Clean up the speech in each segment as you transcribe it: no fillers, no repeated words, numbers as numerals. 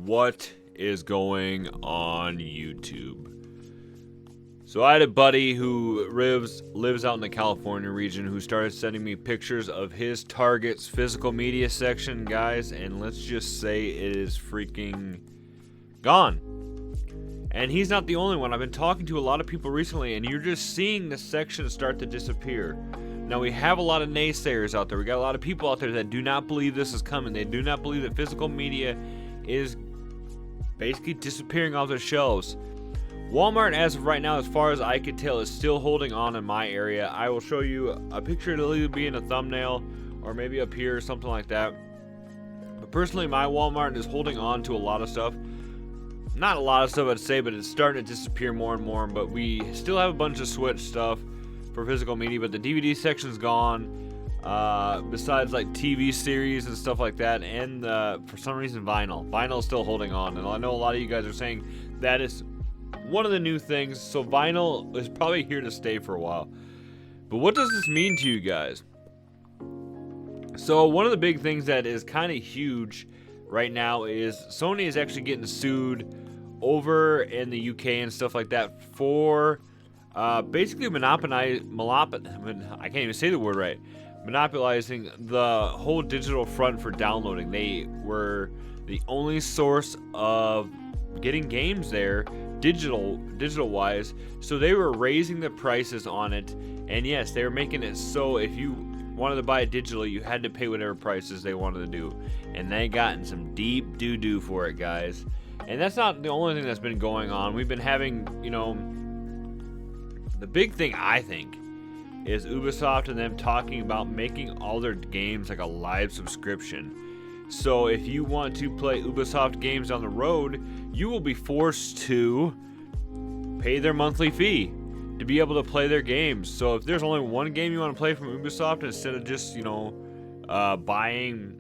What is going on YouTube? So I had a buddy who lives out in the California region who started sending me pictures of his Target's physical media section, guys, and let's just say it is freaking gone. And he's not the only one. I've been talking to a lot of people recently, and you're just seeing the section start to disappear. Now, we have a lot of naysayers out there. We got a lot of people out there that do not believe this is coming. They do not believe that physical media is basically disappearing off their shelves. Walmart, as of right now, as far as I can tell, is still holding on in my area. I will show you a picture. It'll either be in a thumbnail or maybe up here or something like that. But personally, my Walmart is holding on to a lot of stuff. Not a lot of stuff, I'd say, but it's starting to disappear more and more. But we still have a bunch of Switch stuff for physical media, but the DVD section's gone. Besides like TV series and stuff like that, and for some reason vinyl is still holding on. And I know a lot of you guys are saying that is one of the new things, so vinyl is probably here to stay for a while. But what does this mean to you guys? So one of the big things that is kind of huge right now is Sony is actually getting sued over in the UK and stuff like that for basically I can't even say the word right. Monopolizing the whole digital front for downloading. They were the only source of getting games there, digital wise. So they were raising the prices on it, and yes, they were making it so if you wanted to buy it digitally, you had to pay whatever prices they wanted to do. And they got in some deep doo-doo for it, guys. And that's not the only thing that's been going on. We've been having, the big thing I think is Ubisoft and them talking about making all their games like a live subscription. So if you want to play Ubisoft games on the road, you will be forced to pay their monthly fee to be able to play their games. So if there's only one game you want to play from Ubisoft, instead of just, buying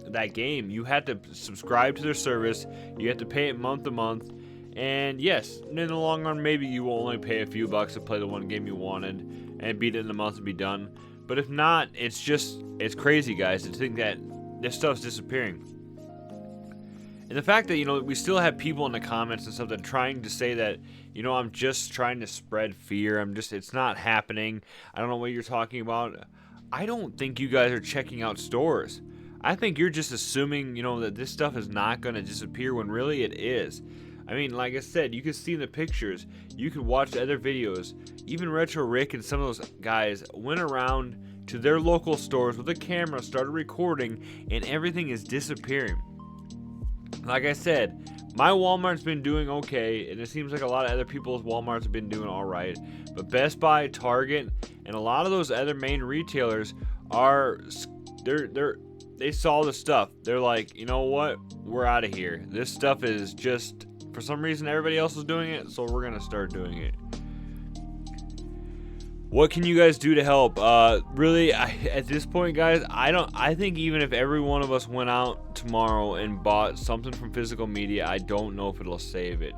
that game, you have to subscribe to their service. You have to pay it month to month. And yes, in the long run, maybe you will only pay a few bucks to play the one game you wanted and beat it in a month and be done. But if not, it's crazy, guys, to think that this stuff's disappearing. And the fact that, we still have people in the comments and stuff that are trying to say that, I'm just trying to spread fear. It's not happening. I don't know what you're talking about. I don't think you guys are checking out stores. I think you're just assuming, that this stuff is not going to disappear when really it is. I mean, like I said, you can see in the pictures, you can watch other videos. Even Retro Rick and some of those guys went around to their local stores with a camera, started recording, and everything is disappearing. Like I said, my Walmart's been doing okay, and it seems like a lot of other people's Walmarts have been doing all right. But Best Buy, Target, and a lot of those other main retailers they saw the stuff. They're like, you know what? We're out of here. This stuff is just, for some reason, everybody else is doing it, so we're gonna start doing it. What can you guys do to help? Really, at this point, guys, I think even if every one of us went out tomorrow and bought something from physical media, I don't know if it'll save it.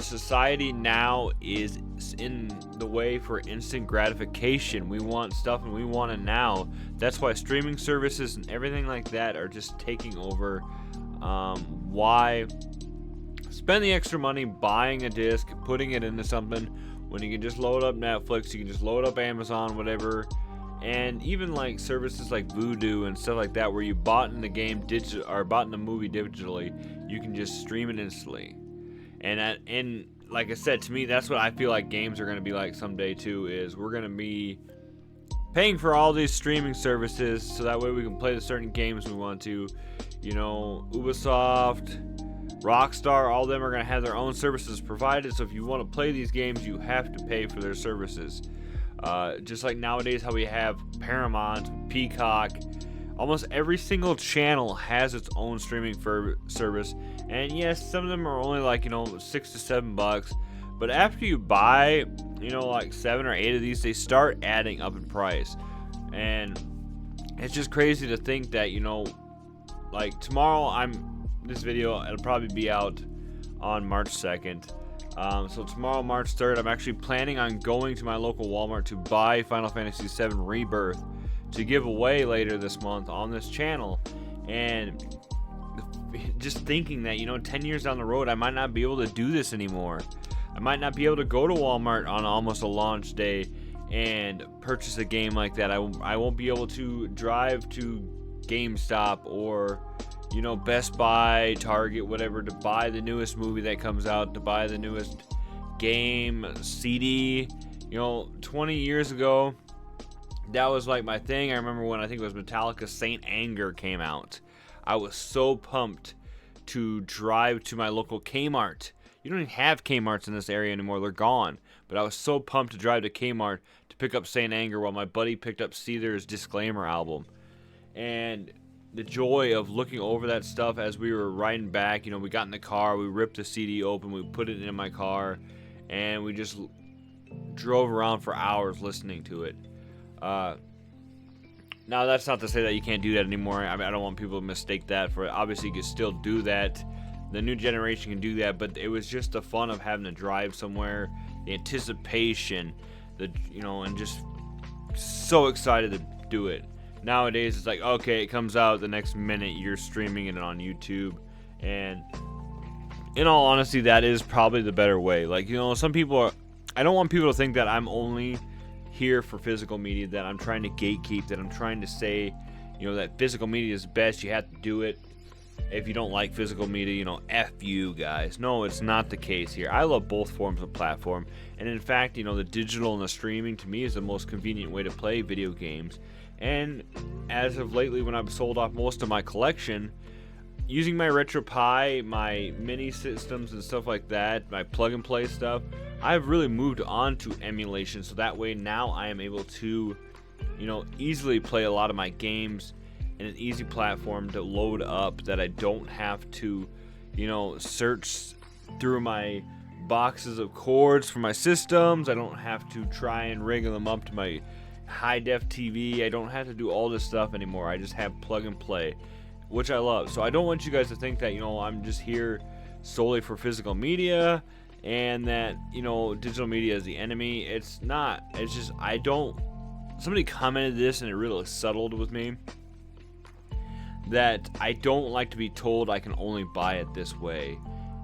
Society now is in the way for instant gratification. We want stuff and we want it now. That's why streaming services and everything like that are just taking over. Why spend the extra money buying a disc, putting it into something, when you can just load up Netflix, you can just load up Amazon, whatever, and even like services like Vudu and stuff like that, where you bought in the game digital or bought in the movie digitally, you can just stream it instantly. And like I said, to me, that's what I feel like games are going to be like someday too. Is we're going to be paying for all these streaming services, so that way we can play the certain games we want to. Ubisoft, Rockstar, all of them are going to have their own services provided, so if you want to play these games, you have to pay for their services. Just like nowadays how we have Paramount, Peacock, almost every single channel has its own streaming service. And yes, some of them are only like, $6 to $7, but after you buy, like 7 or 8 of these, they start adding up in price. And it's just crazy to think that, like tomorrow, this video, it'll probably be out on March 2nd. So tomorrow, March 3rd, I'm actually planning on going to my local Walmart to buy Final Fantasy VII Rebirth to give away later this month on this channel. And just thinking that, 10 years down the road, I might not be able to do this anymore. I might not be able to go to Walmart on almost a launch day and purchase a game like that. I won't be able to drive to GameStop or, Best Buy, Target, whatever, to buy the newest movie that comes out, to buy the newest game, CD. 20 years ago, that was like my thing. I remember when I think it was Metallica's Saint Anger came out. I was so pumped to drive to my local Kmart. You don't even have Kmarts in this area anymore. They're gone. But I was so pumped to drive to Kmart to pick up Saint Anger while my buddy picked up Seether's Disclaimer album. And the joy of looking over that stuff as we were riding back, we got in the car, we ripped the CD open, we put it in my car, and we just drove around for hours listening to it. Now, that's not to say that you can't do that anymore. I don't want people to mistake that for it. Obviously, you can still do that. The new generation can do that, but it was just the fun of having to drive somewhere, the anticipation, and just so excited to do it. Nowadays, it's like, okay, it comes out the next minute, you're streaming it on YouTube, and in all honesty, that is probably the better way. Like, some people I don't want people to think that I'm only here for physical media, that I'm trying to gatekeep, that I'm trying to say, that physical media is best, you have to do it. If you don't like physical media, F you guys. No, it's not the case here. I love both forms of platform. And in fact, the digital and the streaming to me is the most convenient way to play video games. And as of lately, when I've sold off most of my collection, using my RetroPie, my mini systems and stuff like that, my plug and play stuff, I've really moved on to emulation. So that way now I am able to, easily play a lot of my games in an easy platform to load up, that I don't have to, search through my boxes of cords for my systems. I don't have to try and rig them up to my high def TV. I don't have to do all this stuff anymore. I just have plug and play, which I love. So I don't want you guys to think that, I'm just here solely for physical media and that, digital media is the enemy. It's not. It's just, somebody commented this and it really settled with me, that I don't like to be told I can only buy it this way.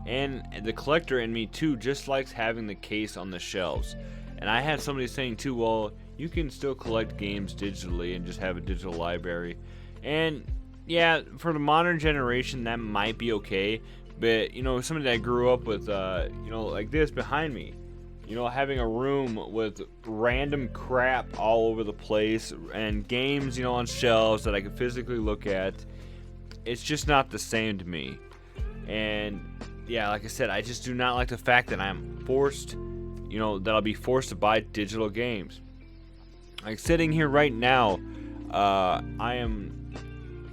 And the collector in me too just likes having the case on the shelves. And I had somebody saying too, well, you can still collect games digitally and just have a digital library. And yeah, for the modern generation that might be okay, but somebody that grew up with like this behind me, having a room with random crap all over the place and games, on shelves that I could physically look at, it's just not the same to me. And yeah, like I said, I just do not like the fact that I'm forced, that I'll be forced to buy digital games. Like sitting here right now, I am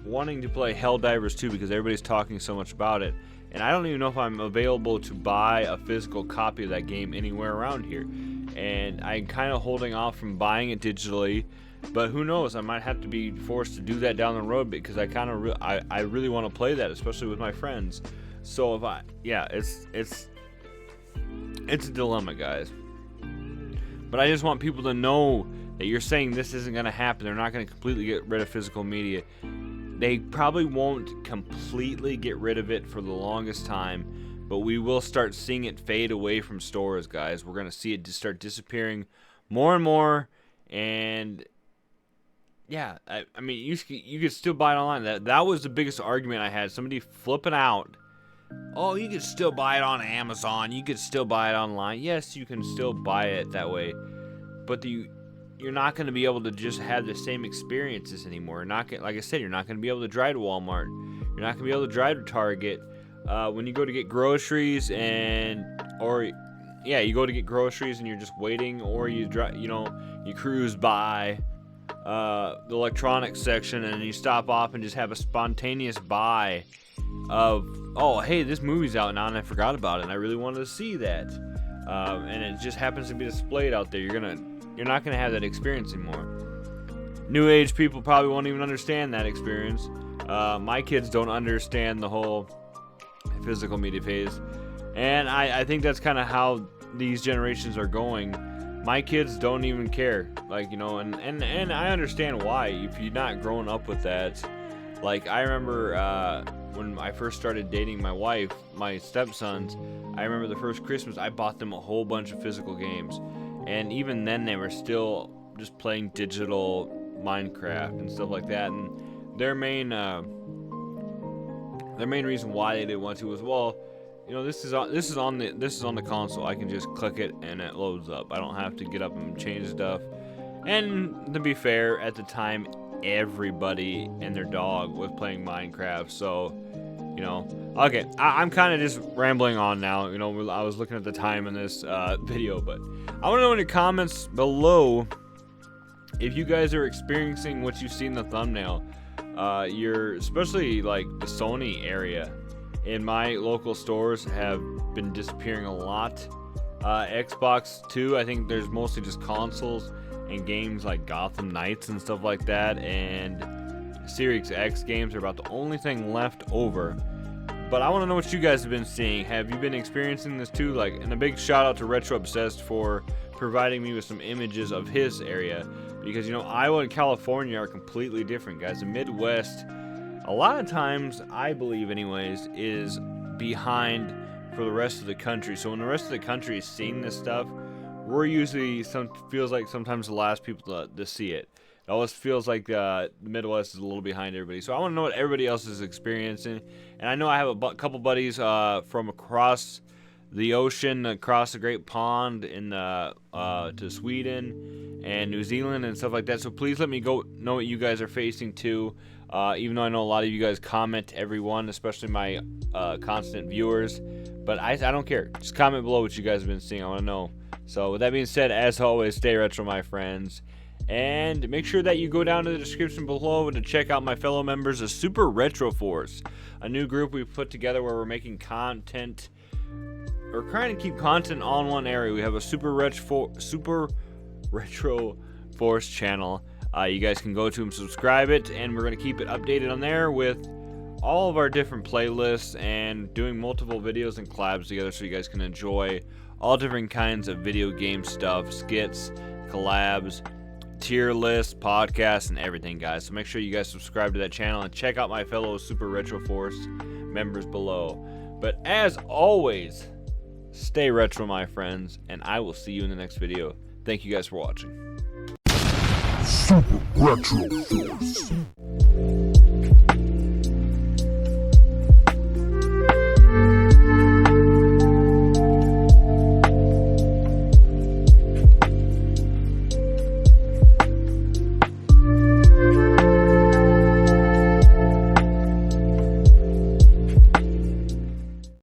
wanting to play Helldivers 2 because everybody's talking so much about it. And I don't even know if I'm available to buy a physical copy of that game anywhere around here. And I'm kind of holding off from buying it digitally. But who knows? I might have to be forced to do that down the road because I really want to play that, especially with my friends. So it's a dilemma, guys. But I just want people to know that you're saying this isn't going to happen. They're not going to completely get rid of physical media. They probably won't completely get rid of it for the longest time, but we will start seeing it fade away from stores, guys. We're going to see it just start disappearing more and more. And yeah, I mean, you could still buy it online. That was the biggest argument I had. Somebody flipping out. Oh, you could still buy it on Amazon. You could still buy it online. Yes, you can still buy it that way, but you're not going to be able to just have the same experiences anymore. Like I said, you're not going to be able to drive to Walmart. You're not going to be able to drive to Target. When you go to get groceries you go to get groceries and you're just waiting, or you cruise by the electronics section and you stop off and just have a spontaneous buy of, oh, hey, this movie's out now and I forgot about it and I really wanted to see that. And it just happens to be displayed out there. You're not going to have that experience anymore. New age people probably won't even understand that experience. My kids don't understand the whole physical media phase. And I think that's kind of how these generations are going. My kids don't even care. And I understand why. If you're not growing up with that. Like, I remember when I first started dating my wife, my stepsons, I remember the first Christmas I bought them a whole bunch of physical games, and even then they were still just playing digital Minecraft and stuff like that. And their main reason why they didn't want to was, well, you know, this is on the console. I can just click it and it loads up. I don't have to get up and change stuff. And to be fair, at the time, everybody and their dog was playing Minecraft. So, you know, okay, I'm kind of just rambling on now. You know, I was looking at the time in this video, but I want to know in the comments below if you guys are experiencing what you see in the thumbnail. Especially like the Sony area in my local stores have been disappearing a lot. Xbox too, I think there's mostly just consoles and games like Gotham Knights and stuff like that, and Series X games are about the only thing left over. But I want to know what you guys have been seeing. Have you been experiencing this too? Like, and a big shout out to Retro Obsessed for providing me with some images of his area, because, you know, Iowa and California are completely different, guys. The Midwest, a lot of times, I believe anyways, is behind for the rest of the country. So when the rest of the country is seeing this stuff, we're usually feels like sometimes the last people to see it. It always feels like the Midwest is a little behind everybody. So I want to know what everybody else is experiencing. And I know I have a couple buddies from across the ocean, across the Great Pond, to Sweden and New Zealand and stuff like that. So please let me know what you guys are facing too. Even though I know a lot of you guys comment, everyone, especially my constant viewers. But I don't care. Just comment below what you guys have been seeing. I want to know. So with that being said, as always, stay retro, my friends. And make sure that you go down to the description below to check out my fellow members of Super Retro Force, a new group we've put together where we're making content. We're trying to keep content all in one area. We have a Super Retro Force channel. You guys can go to and subscribe it, and we're going to keep it updated on there with all of our different playlists and doing multiple videos and collabs together so you guys can enjoy all different kinds of video game stuff, skits, collabs, tier lists, podcasts, and everything, guys. So make sure you guys subscribe to that channel and check out my fellow Super Retro Force members below. But as always, stay retro, my friends, and I will see you in the next video. Thank you guys for watching. Super Retro Force.